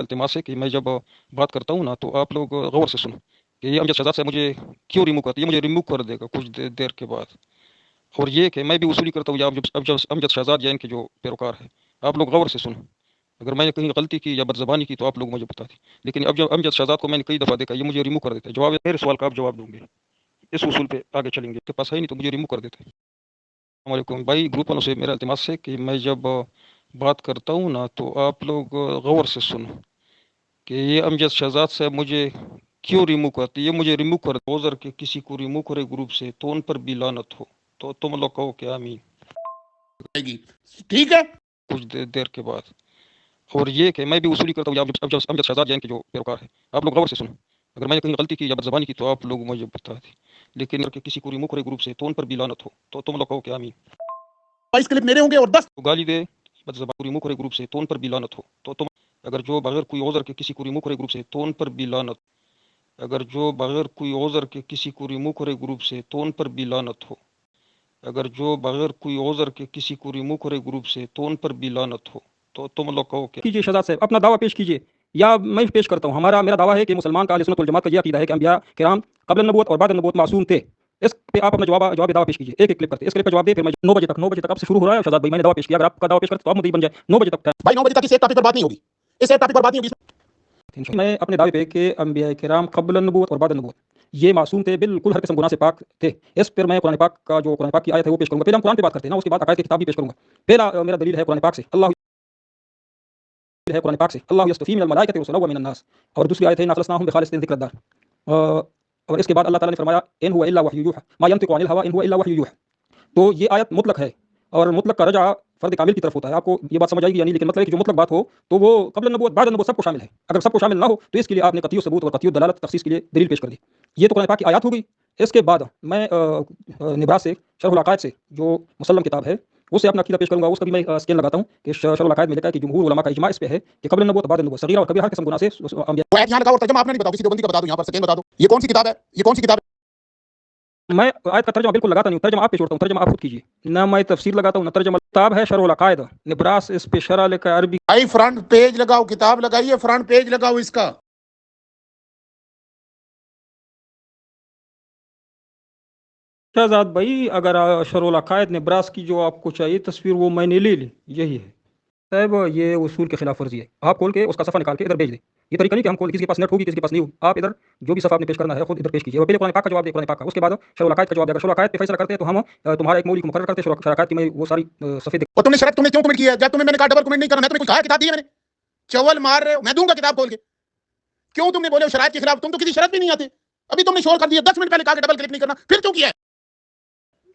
इल्तिमास है कि मैं जब बात करता हूँ ना तो आप लोग गौर से सुनो कि ये अमजद शहजाद से मुझे क्यों रिमूव करती है। ये मुझे रिमूव कर देगा कुछ देर के बाद। और ये कि मैं भी वसूली करता हूँ या अमजद शहजाद या इनके जो पैरोकार है। आप लोग गौर से सुनो, अगर मैंने कहीं गलती की या बदज़बानी की तो आप लोग मुझे बता दें। लेकिन अब जब अमजद शहजाद को मैंने कई दफ़ा देखा, ये मुझे रिमूव कर देता है। जवाब मेरे सवाल का आप जवाब दोगे, इस उसूल पे आगे चलेंगे। आपके पास है नहीं तो मुझे रिमूव कर देते हैं। वालेकुम भाई, ग्रुप वालों से मेरा इल्तिमास है कि मैं जब बात करता हूँ ना तो आप लोग गौर से सुनो कि ये अमजद शहजाद से मुझे क्यों रिमूव करती है। ये मुझे रिमूव कर ओज़र के किसी को रिमूव करे ग्रुप से तो उन पर भी लानत हो। तो तुम लोग कहो क्या आमीन। ठीक है, कुछ देर के बाद। और ये कि मैं भी वसूली करता हूँ या अमजद शहजाद या इनके जो पैरोकार है। आप लोग गौर से सुनो, अगर मैंने कहीं गलती की या बदज़बानी की तो आप लोग मुझे बता दें। लेकिन अगर किसी को रिमूव करे ग्रुप से तो उन पर भी लानत हो। तो तुम लोग कहो क्या आमीन। 22 क्लिप मेरे होंगे और 10 तो गाली दे बदज़बानी को रिमूव करे ग्रुप से तो उन पर भी लानत हो। तो तुम अगर जो बगैर कोई ओज़र के किसी को रिमूव करे ग्रुप से तो उन पर भी लानत। अगर जो बगैर कोई ओज़र के किसी को रिमूव करे ग्रुप से तो उन पर भी लानत हो। अगर जो बगैर कोई ओज़र के किसी को रिमूव करे ग्रुप से तो उन पर भी लानत हो। तो तुम लोग कहो क्या कीजिए। शहजाद साहब अपना दावा पेश कीजिए या मैं पेश करता हूँ। मेरा दावा है कि मुसलमान का अहले सुन्नत वल जमात का ये अकीदा है कि अंबिया किराम क़ब्ल नबूवत और बाद नबूवत मासूम थे। इस पे आप अपना जवाब दावा पेश कीजिए। एक क्लिप करते, इस क्लिप का जवाब दे, फिर मैं 9 बजे तक अब से शुरू हो रहा है। शहजाद भाई मैंने दावा पेश किया, अगर आपका दावा पेश करते तो आप मुद्दई बन जाए। 9 बजे तक भाई 9 बजे तक इस एक टॉपिक पर बात नहीं होगी, इस एक टॉपिक पर बात नहीं होगी। मैं अपने दावे पे कि अंबिया किराम क़ब्ल नबूवत और बाद नबूवत ये मासूम थे, बिल्कुल हर किस्म गुनाह से पाक थे। इस पर मैं कुरान पाक की आयत है वो पेश करूंगा। पहले हम कुरान पे बात करते हैं ना, उसके बाद अकायद की किताब भी पेश करूंगा। पहला मेरा दलील है कुरान पाक से, अल्लाह यस्तफ़ी मिनल मलाइकति रुसुलन व मिनन नास। और दूसरी आयत है इन्ना खलक़नाहुम बिखालिसिन ज़िक्रिद्दार। और इसके बाद अल्लाह ताला ने फरमाया इन हुवा इल्ला वह्यु यूहा मा यंतिक़ु अनिल हवा इन हुवा इल्ला वह्यु यूहा। तो ये आयत मुतलक है और मुतलक का रजा फर्द कामिल की तरफ होता है। आपको ये बात समझ आएगी या नहीं, लेकिन मतलब है कि जो मुतलक बात हो तो वो क़ब्ल नबूवत बाद नबूवत सबको शामिल है। अगर सबको शामिल ना हो तो इसके लिए आपने कतई सबूत और कतई दलालत तखसीस के लिए दलील पेश कर दी। ये तो कुरान पाक की आयत हो गई। इसके बाद मैं निब्रास से शरहुल अक़ायद से जो मुसल्लम किताब है उससे अपना अक़ीदा पेश करूंगा। उसका भी मैं स्केल लगाता हूँ कि शरहुल अक़ायद में लिखा है कि जमहूर उलमा का इजमा इस पे है कि क़ब्ल नबूवत बाद नबूवत सगीरा और कबीरा हर किस्म गुनाह से वो आयत यहाँ लगा और तर्जुमा आपने नहीं बताओ, किसी देवबंदी का बता दो, यहाँ पर सेकंड बता दो। ये कौन सी किताब है, ये कौन सी किताब है? मैं आयत का तर्जुमा बिल्कुल लगाता नहीं हूँ, तर्जुमा आप पे छोड़ता हूँ। तर्जुमा आप खुद कीजिए ना, मैं तफसीर लगाता हूँ ना तर्जुमा। किताब है शरहुल अक़ायद, निब्रास इस पे शरह लिखा है अरबी। भाई फ्रंट पेज लगाओ, किताब लगाइए, फ्रंट पेज लगाओ इसका। शहजाद भाई अगर शरहुल अक़ायद निब्रास की जो आपको चाहिए तस्वीर वो मैंने ले ली, यही है साहब। ये उसूल के खिलाफ वर्जी है। आप खोल के उसका सफ़ा निकाल के इधर भेज दें। ये तरीका नहीं कि हम खोल, किसी के पास नेट होगी किसी के पास नहीं हो, आप इधर जो भी सफ़ा आपने पेश करना है खुद इधर पेश कीजिए। पहले कुरान पाक का जवाब दे, कुरान पाक का, उसके बाद शरहुल अक़ायद का जवाब देगा। शरहुल अक़ायद पे फैसला करते हैं तो हम तुम्हारा एक मौलिक मुकर्रर करते हैं। शरहुल अक़ायद की मैं वो सारी सफ़े और तुमने शरत तुमने क्यों कमेंट किया? जब तुम्हें मैंने कहा डबल कमेंट नहीं करना, मैं तुम्हें कुछ कहा, किताब दी है मैंने, चवल मार रहे हो, मैं दूंगा किताब खोल के। क्यों तुमने बोले शरायत के खिलाफ? तुम तो किसी शरत भी नहीं आते। अभी तुमने शोर कर दिया 10 मिनट पहले कहा कि डबल क्लिक नहीं करना, फिर क्यों किया?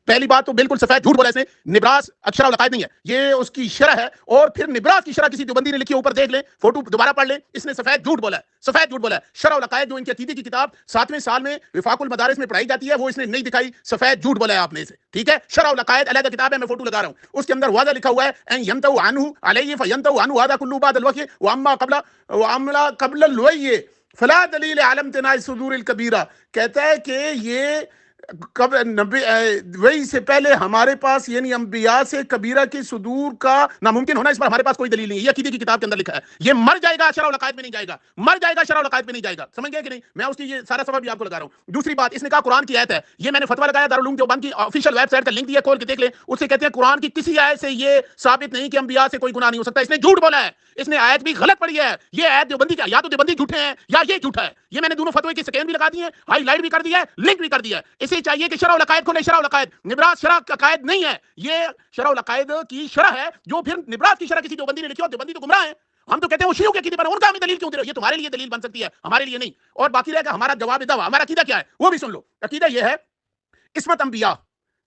पहली बात तो बिल्कुल सफेद झूठ बोला इसने। निब्रास शरहुल अक़ायद नहीं है, ये उसकी शरह है। और फिर निब्रास की शरह किसी देवबंदी ने लिखी है, ऊपर देख ले, फोटो दोबारा पढ़ ले। इसने सफेद झूठ बोला है, सफेद झूठ बोला है। शरहुल अक़ायद जो इनके अकीदे की किताब 7वें साल में विफाकुल मदारिस में पढ़ाई जाती है, वो इसने नहीं दिखाई, सफेद झूठ बोला है आपने इसे। ठीक है, शरहुल अक़ायद अलग किताब है, मैं फोटो लगा रहा हूं, उसके अंदर वाज़ा लिखा हुआ है अन यंतहु अन्हु अलैहि फयंतहु अन्हु हादा कुल्लु बादल वक़ी व अम्मा क़ब्ल लुवय्य फला दलील अलम तनाई सुदूरिल कबीरा। कहता है कि ये कब नबी वही से पहले हमारे पास यानी अंबिया से कबीरा के सुदूर का नामुमकिन होना, इस पर हमारे पास कोई दलील नहीं है। ये अकीदे की किताब के अंदर लिखा है। ये मर जाएगा, शरहुल अक़ायद में नहीं जाएगा, मर जाएगा, शरहुल अक़ायद में नहीं जाएगा। समझ गए कि नहीं? मैं उसकी ये सारा सवाल भी आपको लगा रहा हूं। दूसरी बात, इसने कहा कुरान की आयत है, ये मैंने फतवा लगाया, दारुल उलूम देवबंद की ऑफिशियल वेबसाइट का लिंक दिया, खोल के देख ले। उससे कहते हैं कुरान की किसी आयत से ये साबित नहीं कि अंबिया से कोई गुनाह नहीं हो सकता। इसने झूठ बोला है, इसने आयत भी गलत पढ़ी है। ये आयत देवबंदी का, या तो देवबंदी झूठे हैं या ये झूठा है। ये मैंने दोनों फतवे के स्कैन भी लगा दिए, हाईलाइट भी कर दिया है, लिंक भी कर दिया है। इसे चाहिए कि शरहुल अक़ायद खोले, शरहुल अक़ायद। निब्रास शरह अक़ायद नहीं है, ये शरहुल अक़ायद की शरह है, जो फिर निब्रास की शरह किसी देवबंदी ने लिखी हो। देवबंदी तो गुमराह है। हम तो कहते हैं वो शियों के अकीदे पर, उनका हमें दलील क्यों दे रहे हो? ये तुम्हारे लिए दलील बन सकती है, हमारे लिए नहीं। और बाकी रहेगा हमारा जवाब दावा। हमारा अकीदा क्या है वो भी सुन लो। अकीदा ये है, इस्मत अंबिया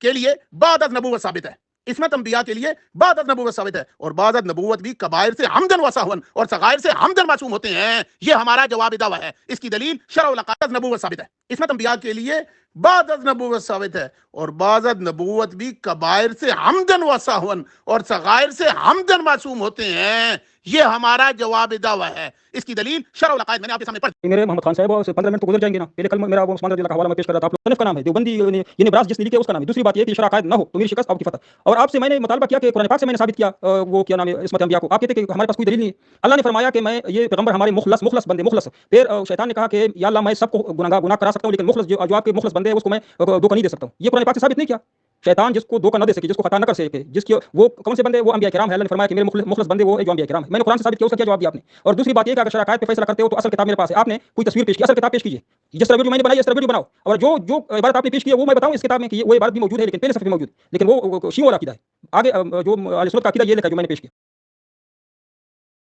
के लिए बाद अज़ नबूवत साबित है। इसमत अंबिया के लिए बाद अज़ नबूवत साबित है, और बाद अज़ नबूवत भी कबायर से हमदन व सहवन और सगायर से हमदन मासूम होते हैं। ये हमारा जवाब दावा है। इसकी दलील शरहुल अक़ायद नबूवत साबित है। इसमत अंबिया के लिए बाद अज़ नबूवत साबित है, और बाद अज़ नबूवत भी कबायर से हमदन व सहवन और सगायर से हमदन मासूम होते हैं। یہ ہمارا جواب دعویٰ ہے. اس کی دلیل شرع العقائد میں نے آپ کے سامنے پڑھ دی. میرے محمد خان صاحب 15 منٹ تو گزر جائیں گے نا. پہلے کل میرا وہ عثمان رضی اللہ کا حوالہ میں پیش کر رہا تھا. آپ لوگ صنف کا نام ہے دیوبندی یہ نبراس جس نے لکھے اس کا نام ہے. دوسری بات یہ کہ شرع عقائد نہ ہو تو میری شکست آپ کی فتح. اور آپ سے میں نے مطالبہ کیا کہ قرآن پاک سے میں نے ثابت کیا وہ کیا نام ہے عصمت انبیاء کو. آپ کہتے کہ ہمارے پاس کوئی دلیل نہیں ہے. اللہ نے فرمایا کہ میں یہ پیغمبر ہمارے مخلص بندے مخلص. پھر شیطان نے کہا کہ یا اللہ میں سب کو گناہ کرا سکتا ہوں لیکن مخلص جو آپ کے مخلص بندے ہیں اس کو میں دھوکہ نہیں دے سکتا ہوں. یہ قرآن پاک سے ثابت نہیں کیا. شیطان جس کو دھوکہ نہ دے سکے جس کو خطا نہ کر سکے جس کی وہ کون سے بندے وہ انبیاء کرام ہے. اللہ نے فرمایا کہ میرے مخلص بندے وہ جو انبیاء کرام ہے. میں نے قرآن سے ثابت کیا اس کا کیا جواب دیا آپ نے. اور دوسری بات یہ کہ اگر شرع عقائد پہ فیصلہ کرتے ہو تو اصل کتاب میرے پاس ہے. آپ نے کوئی تصویر پیش کی اصل کتاب پیش کیجیے. جس طرح ویڈیو میں نے بنائی اس طرح ویڈیو بناؤ. اور جو عبارت آپ نے پیش کی ہے وہ میں بتاؤں اس کتاب میں کہ وہ عبارت بھی موجود ہے لیکن پہلے صفحے میں موجود ہے لیکن وہ شیعوں والا عقیدہ ہے. آگے جو اہل سنت کا عقیدہ یہ لکھا جو میں نے پیش کیا.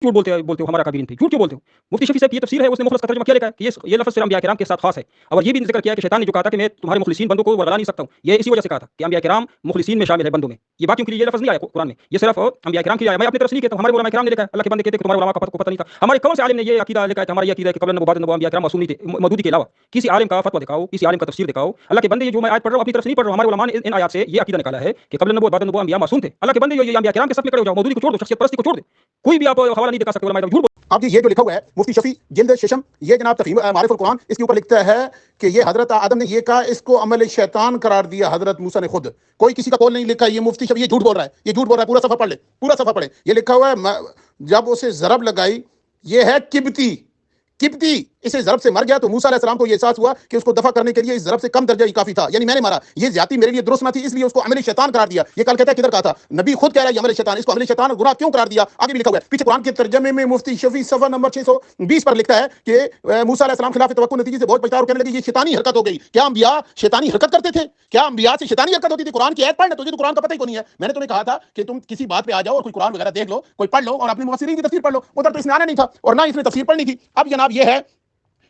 جھوٹ بولتے ہو ہمارا کابرین تھے. جھوٹ کیوں بولتے ہو؟ مفتی شفیع صاحب کی یہ تفسیر ہے اس نے مخلص کا ترجمہ کیا لکھا ہے کہ یہ لفظ صرف انبیاء کرام کے ساتھ خاص ہے. اور یہ بھی ذکر کیا کہ شیطان نے جو کہا تھا کہ میں تمہارے مخلصین بندوں کو ورگلا نہیں سکتا ہوں یہ اسی وجہ سے کہا تھا کہ انبیاء کرام مخلصین میں شامل ہے بندوں میں. یہ بات کیوں کہ یہ لفظ نہیں آیا قرآن میں. یہ صرف انبیاء کرام کے لیے آیا. میں اپنی طرف سے نہیں کہتا ہوں. ہمارے علماء کرام نے لکھا ہے. اللہ کے بندے کہتے ہیں کہ تمہارے علماء کو پتہ نہیں تھا. ہمارے کون سے عالم نے یہ عقیدہ لکھا ہے کہ ہمارا یہ عقیدہ ہے کہ قبل نبوت انبیاء کرام معصوم نہیں تھے مودودی کے علاوہ. کسی عالم کا فتویٰ دکھاؤ کسی عالم کا تفسیر دکھاؤ. اللہ کے بندے جو میں آیت پڑھ رہا ہوں اپنی طرف سے نہیں پڑھ رہا ہوں. ہمارے علماء نے ان آیات سے یہ عقیدہ نکالا ہے کہ قبل نبوت انبیاء معصوم تھے. اللہ کے بندے یہ انبیاء کرام کے صف میں کھڑے ہو جاؤ. مودودی کو چھوڑ دو سخصیت پرستی کو چھوڑ دو. کوئی بھی آپ حوالہ نہیں دکھا سکتے علماء جھوٹ. آپ جی یہ جو لکھا ہوا ہے مفتی شفیع جلد ششم یہ جناب تفہیم معارف القرآن اس کے اوپر لکھتا ہے کہ یہ حضرت آدم نے یہ کہا اس کو عمل شیطان قرار دیا حضرت موسیٰ نے خود. کوئی کسی کا قول نہیں لکھا. یہ مفتی شفیع یہ جھوٹ بول رہا ہے. یہ جھوٹ بول رہا ہے. پورا صفحہ پڑھ لے پورا صفحہ پڑھے. یہ لکھا ہوا ہے جب اسے ضرب لگائی یہ ہے کبتی اسے ضرب سے مر گیا تو موسیٰ علیہ السلام کو یہ احساس ہوا کہ اس کو دفع کرنے کے لیے اس ضرب سے کم درجہ ہی کافی تھا. یعنی میں نے مارا یہ زیادتی میرے لیے درست نہ تھی اس لیے اس کو عمل شیطان قرار دیا. یہ کل کہتا ہے کدھر کہا تھا نبی خود کہہ رہا ہے یہ عمل شیطان. اس کو عمل شیطان اور گناہ کیوں قرار دیا آگے بھی لکھا ہوا ہے. پیچھے قرآن کے ترجمے میں مفتی شفیع صفحہ نمبر 620 پر لکھتا ہے کہ موسیٰ علیہ السلام خلاف توقع نتیجے سے بہت پچھتاوا اور کہنے لگے یہ شیطانی حرکت ہو گئی. کیا انبیاء شیطانی حرکت کرتے تھے؟ کیا انبیاء سے شیطانی حرکت ہوتی تھی؟ قرآن کی آیت پڑھنا تجھے تو قرآن کا پتہ ہی کو نہیں ہے. میں نے تمہیں کہا تھا کہ تم کسی بات پہ آ جاؤ اور کوئی قرآن وغیرہ دیکھ لو کوئی پڑھ لو اور اپنے مفسرین کی تفسیر پڑھ لو. ادھر تو اس نے آنا نہیں تھا اور نہ اس نے تفسیر پڑھنی تھی. اب جناب یہ ہے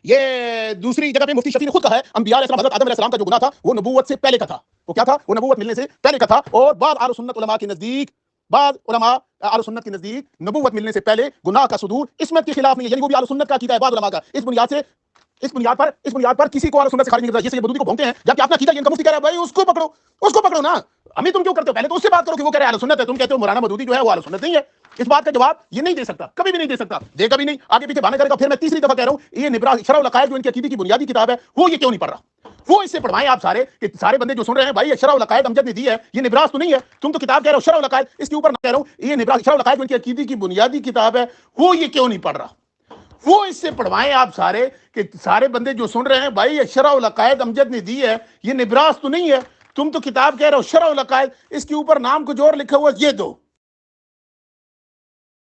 یہ دوسری جگہ پہ مفتی شفیع نے خود کہا ہے انبیاء علیہ السلام حضرت آدم علیہ السلام کا جو گناہ تھا وہ نبوت سے پہلے کا تھا. وہ کیا تھا؟ وہ نبوت ملنے سے پہلے کا تھا. اور بعض اہل سنت علماء کے نزدیک نبوت ملنے سے پہلے گناہ کا صدور عصمت کے خلاف نہیں ہے. یعنی وہ بھی اہل سنت کا عقیدہ ہے بعض علماء کا. اس بنیاد پر کسی کو اہل سنت سے خارج نہیں کرتا. جیسے مودودی کو بھونکتے ہیں جبکہ اپنا عقیدہ ان کا مفتی کہہ رہا ہے بھائی اس کو پکڑو نا. ہمیں تم کیوں کرتے ہو؟ پہلے تو اس سے بات کرو کہ وہ کہہ رہا ہے اہل سنت ہے. تم کہتے ہو مولانا مودودی جو ہے وہ اہل سنت نہیں ہے. اس بات کا جواب یہ نہیں دے سکتا کبھی بھی نہیں دے سکتا. دے کبھی نہیں آگے پیچھے بہانے کرے گا. پھر میں تیسری دفعہ کہہ رہا ہوں یہ نبراس شرع العقائد جو ان کی عقیدے کی بنیادی کتاب ہے وہ یہ کیوں نہیں پڑھ رہا؟ وہ اس سے پڑھوائیں آپ سارے کہ سارے بندے جو سن رہے ہیں بھائی شرع العقائد امجد نے دی ہے یہ نبراس تو نہیں ہے. تم تو کتاب کہہ رہے ہو شرع العقائد اس کے اوپر میں کہہ رہا ہوں یہ نبراس شرع العقائد جو ان کی عقیدے کی بنیادی کتاب ہے وہ یہ کیوں نہیں پڑھ رہا؟ وہ اس سے پڑھوائیں آپ سارے کہ سارے بندے جو سن رہے ہیں بھائی یہ شرع العقائد امجد نے دی ہے یہ نبراس تو نہیں ہے. تم تو کتاب کہہ رہے ہو شرع العقائد اس کے اوپر نام کچھ اور لکھا ہوا یہ دو.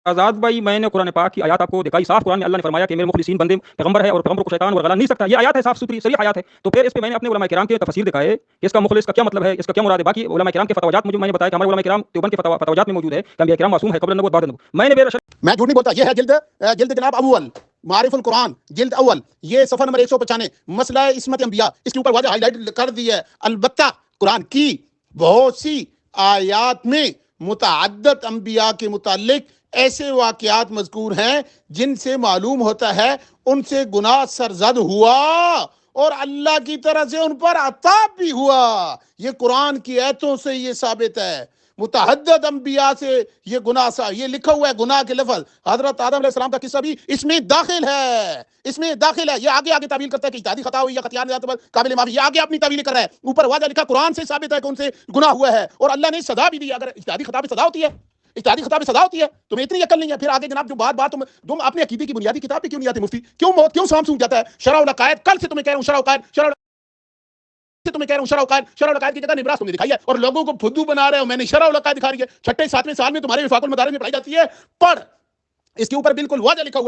آزاد بھائی میں نے قرآن پاک کی آیات آپ کو دکھائی. صاف قرآن میں اللہ نے فرمایا کہ میرے مخلصین بندے پیغمبر ہے اور پیغمبر کو شیطان ورگلا نہیں سکتا. یہ آیات ہے صاف ستھری صریح آیات ہے. تو پھر اس پہ میں نے اپنے علماء کرام کے تفسیر دکھائے کہ اس کا مخلص کا کیا مطلب ہے اس کا کیا مراد ہے. باقی علماء کرام کے فتاویات مجھے میں نے بتایا کہ ہمارے علماء کرام دیوبند کے فتاویات میں موجود ہے کہ انبیاء کرام معصوم ہے قبل نبوت بعد نبوت. میں نے میں جھوٹ نہیں بولتا. یہ ہے جلد جناب اول معارف القرآن جلد اول یہ صفحہ نمبر 195 مسئلہ عصمت انبیاء اس کے اوپر واضح ہائی لائٹ کر دی ہے. البتہ قرآن کی بہت سی آیات میں متعدد انبیاء کے متعلق ایسے واقعات مذکور ہیں جن سے معلوم ہوتا ہے ان سے گناہ سرزد ہوا اور اللہ کی طرف سے ان پر عطاب بھی ہوا. یہ قرآن کی آیتوں سے یہ ثابت ہے. متعدد انبیاء سے یہ گناہ یہ لکھا ہوا ہے گناہ کے لفظ. حضرت آدم علیہ السلام کا قصہ بھی اس میں داخل ہے. یہ آگے تعبیر کرتا ہے کہ اجتہادی خطا ہوئی یا خطیان قابل معافی. یہ آگے اپنی تعبیر کر رہا ہے. اوپر واضح لکھا قرآن سے ثابت ہے کہ ان سے گناہ ہوا ہے اور اللہ نے سزا بھی دی. اگر اجتہادی خطا پہ سزا ہوتی ہے تمہیں اتنی عقل نہیں ہے. پھر آگے جناب جو بات تم اپنے عقیدے کی بنیادی کتاب پہ کیوں نہیں آتے مفتی؟ کیوں سام سوکھ جاتا ہے؟ شرع العقائد کل سے تمہیں کہہ رہا ہوں شرع العقائد کی جگہ نبراس تم نے دکھائی ہے اور لوگوں کو پھدو بنا رہے ہو. میں نے شرع العقائد دکھا رہی ہے 6 7ویں سال میں تمہارے وفاق المدارس میں پڑھائی جاتی ہے. پڑھ اس کے اوپر بالکل واضح لکھا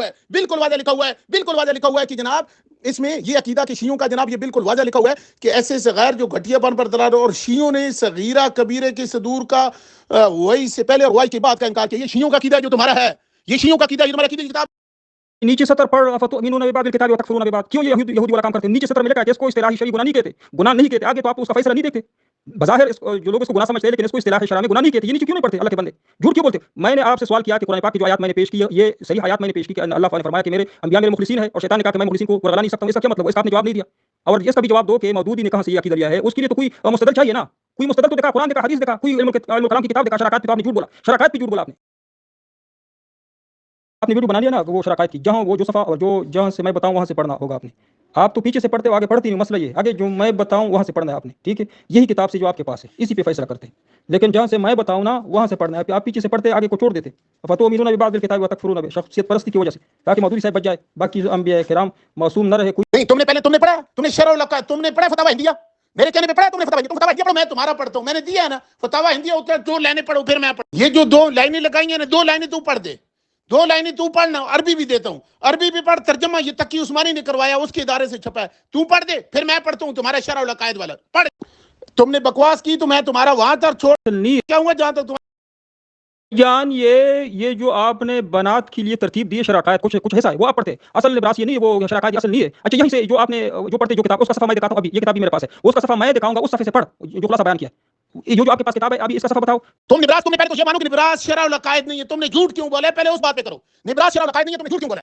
ہوا ہے کہ جناب اس میں یہ عقیدہ کہ شیعوں کا جناب یہ بالکل واضح لکھا ہوا ہے کہ ایسے صغیر جو گھٹیا پن پر دلال اور شیعوں نے صغیرہ کبیرے کے صدور کا وہی سے پہلے اور وہی کے بعد کا انکار کیا. یہ شیعوں کا عقیدہ جو تمہارا ہے یہ تمہارا عقیدہ کی کتاب نیچے سطر پڑھ فتؤمنون ببعض الکتاب وتکفرون ببعض. کیوں یہ یہودی والا کام کرتے ہیں؟ نیچے سطر میں لکھا ہے کہ اس کو اصطلاحی شرعی گناہ نہیں کہتے. آگے تو آپ اس کا فیصلہ نہیں دیکھتے. بظاہر جو لوگ اس کو گناہ سمجھتے ہیں لیکن اس کو اصطلاح شرع میں گناہ نہیں کہتے. یہ نیچے کیوں نہیں پڑھتے اللہ کے بندے؟ جھوٹ کیوں بولتے؟ میں نے آپ سے سوال کیا کہ قرآن پاک کی جو آیات میں نے پیش کی یہ صحیح آیات میں نے پیش کی کہ اللہ نے فرمایا کہ میرے انبیاء میرے مخلصین ہیں اور شیطان نے کہا کہ میں مخلصین کو ورگلا نہیں سکتا ہوں. اس کا کیا مطلب ہے؟ اس کا آپ نے جواب نہیں دیا. اور اس کا بھی جواب دو کہ مودودی نے کہاں سے یہ عقیدہ لیا ہے. اس کے لیے تو کوئی مستدل چاہیے نا. کوئی مستدل تو دکھا. قرآن دکھا حدیث دکھا. کوئی علم کلام کی کتاب دکھا. شرع عقائد پہ آپ نے جھوٹ بولا. شرع عقائد پہ جھوٹ بولا آپ نے. आपने वीडियो बना लिया ना वो शराकायत की, जहाँ वो जो सफ़ा और जो जहाँ से मैं बताऊँ वहाँ से पढ़ना होगा आपने। आप तो पीछे से पढ़ते हो, आगे पढ़ती नहीं, मसला ये आगे जो मैं बताऊँ वहाँ से पढ़ना है आपने, ठीक है। यही किताब से जो आपके पास है इसी पे फैसला करते हैं, लेकिन जहाँ से मैं बताऊँ ना वहाँ से पढ़ना है। आप पीछे से पढ़ते आगे को छोड़ देते। फ़तुमिनूना बिबअज़ किताब व तकफ़ुरूना बिबअज़, शख्सियत परस्ती की वजह से, ताकि मौदूदी साहब बच जाए, बाकी अंबिया किराम मासूम न रहे कोई। नहीं, तुमने पढ़ा, तुमने शरह का तुमने पढ़ा फतवा हिंदिया, मेरे कहने पे पढ़ा तुमने फतवा, तुम फतवा हिंदिया पढ़ो, मैं तुम्हारा पढ़ता हूँ, मैंने दिया है ना फतवा हिंदिया, उतर 2 लाइनें पढ़ो फिर मैं पढ़। ये जो 2 लाइनें लगाई हैं ना, 2 लाइनें तू पढ़ दे, 2 लाइनें तू पढ़ना, अरबी भी देता हूँ, अरबी भी पढ़, तर्जमा ये तकी उस्मानी ने करवाया, उसके इदारे से छपा है, तू पढ़ दे फिर मैं पढ़ता हूँ तुम्हारा शरह उल अकायद वाला पढ़। तुमने बकवास की तो मैं तुम्हारा वहां तक छोड़ नहीं क्या हुआ जहां तक जान, ये जो आपने बनात के लिए तरतीब दी है शराकायत, कुछ ऐसा है वो आप पढ़ते, असल लिबरास ये नहीं है, वो शराकायत असल नहीं है। अच्छा यहीं से जो आपने जो पढ़ते जो किताब, उसका सफा मैं दिखाता हूँ, अभी ये किताब भी मेरे पास है, उसका सफा मैं दिखाऊंगा, उस सफे से पढ़ जो खुलासा बयान किया। ये जो आपके पास किताब है अभी इसका सफा बताओ। तुम निब्रास, तुमने पहले तो ये मानो कि निब्रास शरह उल अकायद नहीं है, तुमने झूठ क्यों बोले, पहले उस बात पे करो, निब्रास शरह उल अकायद नहीं है, तुमने झूठ क्यों बोला।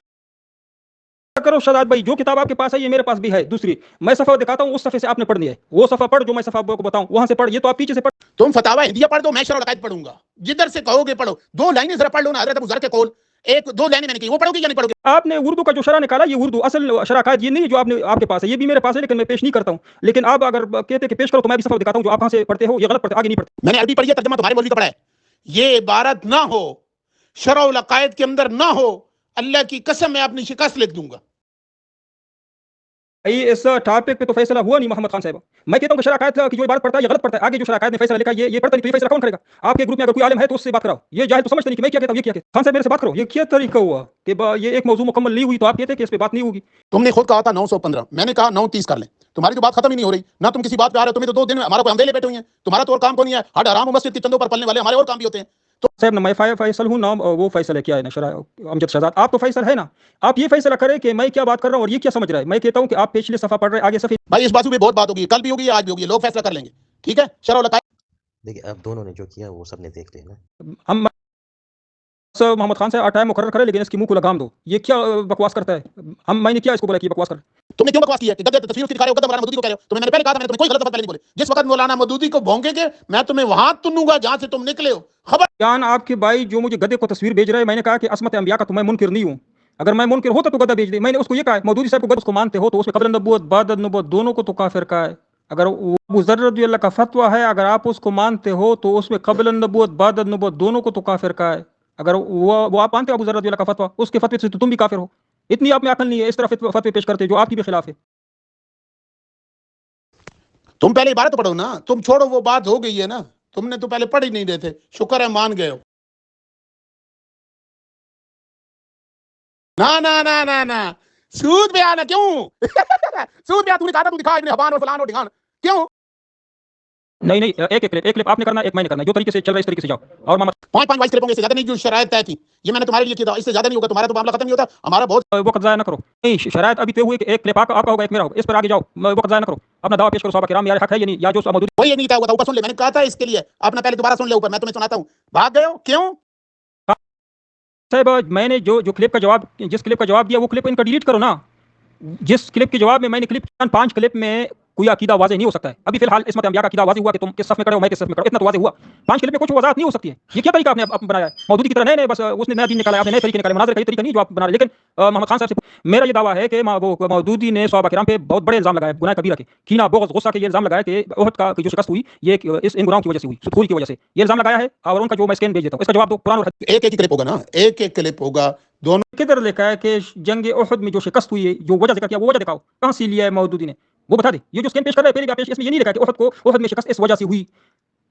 करो शहजाद भाई, जो किताब आपके पास है ये मेरे पास भी है, दूसरी मैं सफा दिखाता हूँ, उस सफे से आपने पढ़नी है, वो सफा पढ़ जो मैं सफा को बताऊं वहां से पढ़, ये तो आप पीछे से पढ़। तुम फतावा हिंदिया पढ़ दो, मैं शरह उल अकायद पढ़ूंगा, जिधर से कहोगे पढ़ो, 2 लाइनें जरा पढ़ लो ना, हजरत अबू ज़र के कौल, एक 2 लाइनें मैंने की, वो पढ़ोगे या नहीं पढ़ोगे। आपने उर्दू का जो शरा निकाला, ये उर्दू असल शराकायत ये नहीं है जो आपने आपके पास है, ये भी मेरे पास है, लेकिन मैं पेश नहीं करता हूँ। लेकिन आप अगर कहते कि पेश करो तो मैं भी सफा दिखाता हूँ जो आप कहाँ से पढ़ते हो, ये गलत पढ़ते, आगे नहीं पढ़ते। मैंने अरबी पढ़ी है, तर्जुमा तुम्हारे मौलवी का पढ़ा है, ये इबारत ना हो, शरह उल अकायद के अंदर ना हो, अल्लाह की कसम मैं अपनी शिकस्त लिख दूंगा। इस टॉपिक पे तो फैसला हुआ नहीं मोहम्मद खान साहब। मैं कहता हूँ कि शराकायत की जो इबारत पढ़ता है ये गलत पढ़ता है, आगे जो शराकायत ने फैसला लिखा ये पढ़ता नहीं, तो ये फैसला कौन करेगा। आपके ग्रुप में अगर कोई आलिम है तो उससे बात कराओ, ये जाहिल तो समझते नहीं कि मैं क्या कहता हूँ, ये क्या कहता। खान साहब मेरे से बात करो, ये क्या तरीका हुआ कि ये एक मौजूद मुकम्मल नहीं हुई तो आप कहते हैं कि इस पे बात नहीं होगी। तुमने खुद कहा था 915, मैंने कहा 930 कर लें, तुम्हारी तो बात खत्म ही नहीं हो रही ना, तुम किसी बात पे आ रहे हो, तुम्हें तो 2 दिन में हमारा कोई अंधेले बैठे हुए हैं, तुम्हारा तो और काम को नहीं है, हर हराम मस्जिद के चंदों पर पलने वाले हमारे और काम भी होते हैं। तो साहब ना मैं फैसल हूँ, नाम वो फैसला क्या है ना शरा अमजद शहजाद, आप तो फैसल है ना, आप ये फैसला करें कि मैं क्या बात कर रहा हूँ और ये क्या समझ रहा है। मैं कहता हूँ कि आप पिछले सफा पढ़ रहे आगे सफे। भाई इस बाजू पे बहुत बात होगी, कल भी होगी, आज भी होगी, लोग फैसला कर लेंगे, ठीक है। शरह उल अकायद देखिए अब दोनों ने जो किया वो सबने देख लिया ना। हम मोहम्मद खान साहब टाइम मुकर्रर करें, लेकिन इसकी मुंह को लगाम दो, ये क्या बकवास करता है। मैंने क्या इसको बोला कि बकवास कर। तुमने क्यों बकवास की है कि गद्दे तस्वीर उसकी दिखा रहे हो, गद्दा मौलाना मदूदी को कह रहे हो, तुम्हें मैंने पहले कहा था, मैंने तुम्हें कोई गलत लफ्ज़ पहले नहीं बोले, जिस वक्त मौलाना मदूदी को भौंकेगे मैं तुम्हें वहां तुनूंगा जहां से तुम निकले हो, खबर। जान आपके भाई जो मुझे गद्दे को तस्वीर भेज रहे हैं, मैंने कहा कि असमत अंबिया का तो मैं मुनकिर नहीं हूँ, अगर मैं मुनकिर होता तो गद्दा भेज दे। मैंने उसको ये कहा मौदूदी साहब को गद्दा उसको मानते हो तो उसमें कब्ल नबूवत बाद नबूवत दोनों को तो काफिर का है। अगर अबू ज़र रज़ियल्लाहु का फतवा है, अगर आप उसको मानते हो तो उसमें कब्ल नबूवत बाद नबूवत दोनों को तो काफिर का है। अगर वो आप मानते हो अबू ज़र रज़ियल्लाहु का फतवा, उसके फतवे से तो तुम भी काफिर हो। इतनी आप में अकल नहीं है, इस तरह फतवे पेश करते जो आपकी भी खिलाफ है। तुम पहले इबारत तो पढ़ो ना, तुम छोड़ो वो बात हो गई है ना, तुमने तो पहले पढ़ ही नहीं रहे थे, शुक्र है मान गए हो। ना ना ना ना ना, सूद पे आना क्यों सूद पे आ, तूने कहा था तू दिखा इब्ने हबान और फलान और ढिकान, क्यों नहीं एक क्लिप आपने करना, एक मैंने करना, जो तरीके से चल रहा है इस तरीके से जाओ। और मामला 5 वाइस क्लिपों से ज्यादा नहीं जो शरायत तय थी, ये मैंने तुम्हारे लिए किया था, इससे ज्यादा नहीं होगा, तुम्हारा तो मामला खत्म नहीं होता, हमारा बहुत। वो कब्जा ना करो, नहीं शरायत अभी तय हुई कि एक क्लिप आपका होगा एक मेरा होगा, इस पर आगे जाओ, वो कब्जा ना करो, अपना दावा पेश करो, सहाबा किराम यार हक है ये नहीं, या जो मौजूद वही नहीं था, ऊपर सुन ले, मैंने कहा था इसके लिए, आपने पहले दोबारा सुन ले, ऊपर मैं तुम्हें सुनाता हूँ, भाग गए हो क्यों। साहब मैंने जो क्लिप का जवाब, जिस क्लिप का जवाब दिया वो क्लिप इनका डिलीट करो ना। जिस क्लिप के जवाब में मैंने क्लिप 5 क्लिप में कोई अकीदा वाज़े नहीं हो सकता है। अभी फिलहाल इसमत अंबिया का अकीदा वाज़े हुआ कि तुम किस सफ में खड़े हो, मैं किस सफ में खड़ा हूं, इतना तो वाज़े हुआ। 5 क्लिप में कुछ वजाहत नहीं हो सकती है। ये क्या तरीका आपने बनाया है मौदूदी की तरह? नए बस उसने नया दिन निकाला, आपने नए तरीके निकाले, मुनाज़रे का ये तरीका नहीं जो आप बना रहे। लेकिन मोहम्मद खान साहब से मेरा ये दावा है कि वो मौदूदी ने सहाबा किराम पे बहुत बड़े इल्जाम लगाए, गुनाह कबीरा के, कीना बुग़्ज़ गुस्सा के ये इल्जाम लगाया कि उहद का जो शिकस्त हुई ये इस इन गुनाहों की वजह से हुई, सुदखोरी की वजह से ये इल्जाम लगाया है। और उनका जो मैं स्कैन भेज देता हूं, इसका जवाब दो। कुरान और एक एक क्लिप होगा ना, एक एक क्लिप होगा, दोनों किधर लिखा है कि जंग उहद में जो शिकस्त हुई है, जो वजह जिक्र किया वो वजह दिखाओ, कहां से लिया है मौदूदी ने, वो बता दे। ये जो स्कैन पेश कर रहे हैं पहले भी पेश, इसमें ये नहीं लिखा कि उहद में शिकस्त इस वजह से हुई।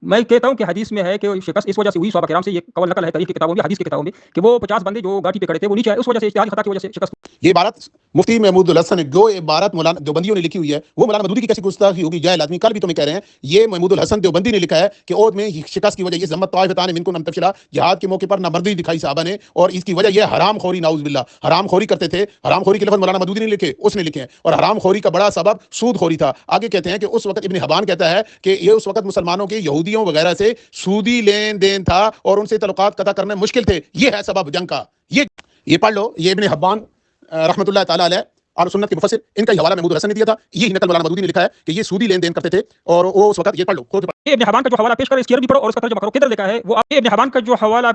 मैं कहता हूं कि हदीस में है कि शिकस्त इस वजह से हुई, सहाबा किराम से ये कवल नकल है तारीख की किताबों में, हदीस की किताबों में, कि वो 50 बंदे जो घाटी पे खड़े थे वो नीचे आए, उस वजह से इज्तिहादी खता की वजह से शिकस्त। ये इबारत मुफ्ती महमूद उल हसन, जो इबारत मौलाना देवबंदियों ने लिखी हुई है, वो मौलाना मदूदी की कैसी गुस्ताखी होगी, जाहिल आदमी। कल भी तुम्हें कह रहे हैं, ये महमूद उल हसन देवबंदी ने लिखा है कि ओद में शिकस्त की वजह ये ज़म्मत ताइफ़तान मिनकुम लम तफशला, जिहाद के मौके पर नामर्दी दिखाई साहबा ने, और इसकी वजह ये हराम खोरी, नाउज़ बिल्लाह, हराम खोरी करते थे। हराम खोरी के लफ्ज़ मौलाना मदूदी ने लिखे, उसने लिखे हैं, और हराम खोरी का बड़ा सबब सूद खोरी था। आगे कहते हैं कि उस वक्त इब्ने हबान कहता है कि ये उस वक्त मुसलमानों के यहूदियों वगैरह से सूदी लेन देन था और उनसे तल्लुकात कता करने मुश्किल थे, ये है सबब जंग का। ये पढ़ लो, ये इब्ने हब्बान रहमतुल्लाह ताला अलैह आल सुन्नत के मुफस्सिर, इनका ही हवाला महमूद हसन ने दिया था। यही नकल मौलाना मदूदी ने लिखा है कि ये सूदी लेन देन करते थे और वो उस वक्त, ये पढ़ लो, खोल के ये इब्न हबान का जो हवाला पेश कर इसकी अरबी पढ़ो और उसका तर्जुमा करो, किधर लिखा है वो? ये इब्न हबान का जो हवाला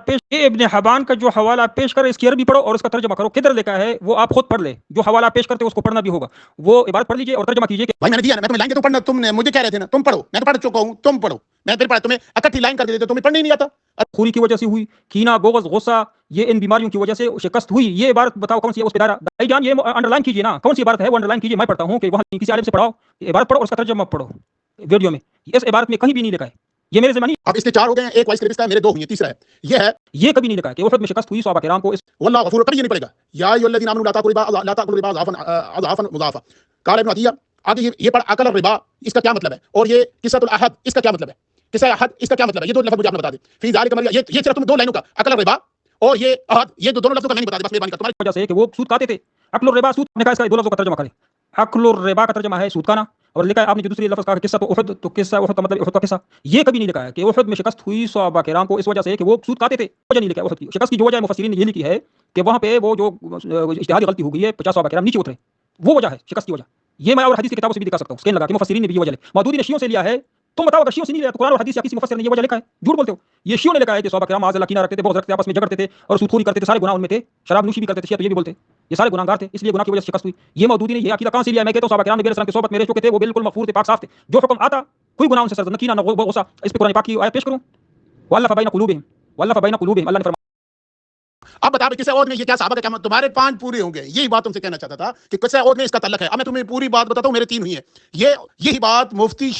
पेश कर इसकी अरबी पढ़ो और उसका तर्जुमा करो, किधर लिखा है वो आप खुद पढ़ ले। जो हवाला पेश करते उसको पढ़ना भी होगा, वो इबारत पढ़ लीजिए और तर्जुमा कीजिए कि भाई मैंने दिया ना, मैं तुम्हें लाइन के तो पढ़ना, तुमने मुझे कह रहे थे ना तुम पढ़ो, मैं तो पढ़ चुका हूँ, तुम पढ़ो। मैं फिर पढ़ा, तुम्हें इकट्ठी लाइन कर देते, तुम्हें पढ़ने ही नहीं आता। खूरी की वजह से हुई, कीना, बोगस, गुस्सा, ये इन बीमारियों की वजह से शिकस्त हुई। ये इबारत बताओ कौन सी है, उस पे दायरा भाई जान, ये अंडरलाइन कीजिए ना, कौन सी इबारत है वो अंडरलाइन कीजिए। मैं पढ़ता हूँ कि वहाँ किसी आलिम से पढ़ाओ, इबारत पढ़ो और उसका तर्जुमा पढ़ो वीडियो में। इस इबारत में कहीं भी नहीं लिखा है, ये मेरे ज़मानी। अब इसके 4 हो गए हैं, एक वाइस क्लिपिस्ता है, मेरे 2 हुई हैं, तीसरा है ये है, ये कभी नहीं लिखा है कि उहद में शिकस्त हुई सहाबा किराम को। वल्लाहु गफूर, कभी ये नहीं पड़ेगा। या अय्युहल्लज़ीना आमनू ला ताकुलू रिबा अज़आफ़न मुज़ाफ़ा। काल इब्न अतिया, आगे ये पढ़ अकल रिबा, इसका क्या मतलब है? और ये किस्सतुल अहद, इसका क्या मतलब है? किस्सा अहद, इसका क्या मतलब है? ये 2 लफ्ज़ मुझे आपने बता दे। फी ज़ालिका मरिया, ये सिर्फ तुम 2 लाइनों का अकल रिबा और ये अहद, ये दोनों लफ्ज़ों का नहीं बता दे, बस मेहरबानी कर तुम्हारी वजह से कि वो सूद खाते थे। अक्लुर रिबा सूद ने कहा, इसका 2 लफ्ज़ों का तर्जुमा करें। अक्लुर रिबा का तर्जुमा है सूद खाना, और लिखा है आपने जो दूसरी लफ्ज़ कहा किस्सा तो उहद, तो किस्सा उहद का मतलब उहद का किस्सा। ये कभी नहीं लिखा है कि उहद में शिकस्त हुई सहाबा किराम को इस वजह से कि वो सूद खाते थे, वजह नहीं लिखा है उहद की। शिकस्त की जो वजह मुफस्सिरीन ने ये लिखी है कि वहाँ पे वो जो इज्तिहादी गलती हो गई है, 50 सहाबा किराम नीचे उतरे, वो वजह है शिकस्त की वजह। ये मैं और हदीस की किताबों से भी दिखा सकता हूँ, स्कैन लगा के मुफस्सिरीन ने भी ये वजह मौदूदी ने शियों से लिया है। तुम बताओ, अगर शियों से नहीं लिया तो कुरान और हदीस या किसी मुफस्सिर ने ये वजह लिखा है? झूठ बोलते हो। ये शियों ने लिखा है कि सहाबा किराम माज़अल्लाह कीना रखते थे, बहुत रखते थे, आपस में झगड़ते थे और सूदखोरी करते थे, सारे गुनाह उनमें थे, शराब नोशी भी करते थे, शिया तो ये भी बोलते ये सारे गुनाहगार थे, इसलिए गुनाह की वजह से शिकस्त हुई। ये मौदूदी ने ये अकीदा कहां से लिया? मैं कहता हूं सहाबा किराम ने की सोहबत में रह चुके थे, वो बिल्कुल मगफूर थे, पाक साफ थे, जो हुक्म आता कोई गुनाह उनसे सरजद न कीना, न गुस्सा। इस पे कुरान पाक की आयत पेश करूं, वल्लफ़ बैन कुलूबिहिम, अल्लाह ने फरमाया। अब बता किसे और में ये क्या साहबा का क्या तुम्हारे 5 पूरे होंगे। यही बात तुमसे कहना चाहता था कि किसे और में इसका तल्लक है। अब मैं तुम्हें पूरी बात बताता हूं, मेरे 3 हुई है। यही बात मुफ्ती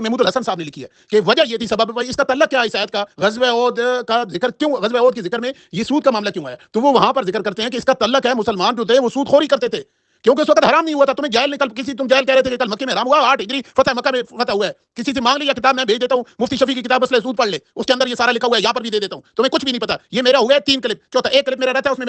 महमूद हसन साहब ने लिखी है कि वजह ये थी, सबब इसका तल्लक क्या है इस आयत का, ग़ज़वे ओहद का जिक्र क्यों, ग़ज़वे ओहद के जिक्र में ये सूद का मामला क्यों है? तो वो वहां पर जिक्र करते हैं कि इसका तल्लक है मुसलमान जो थे वो सूदखोरी करते थे, क्योंकि उस वक्त हराम नहीं हुआ था। तुम्हें जाहिल निकल, तुम जाहिल कह रहे थे कि कल मक्के में हराम हुआ, 8 हिजरी फतह मक्का में फतह हुआ है। किसी से मांग लिया किताब, मैं भेज देता हूं, मुफ्ती शफी की किताब मसले सूद पढ़ ले, उसके अंदर ये सारा लिखा हुआ है, यहां पर भी दे देता हूं, तुम्हें कुछ भी नहीं पता। ये मेरा हुआ है 3 क्लिप, चौथा एक क्लिप मेरा रहता है उसमें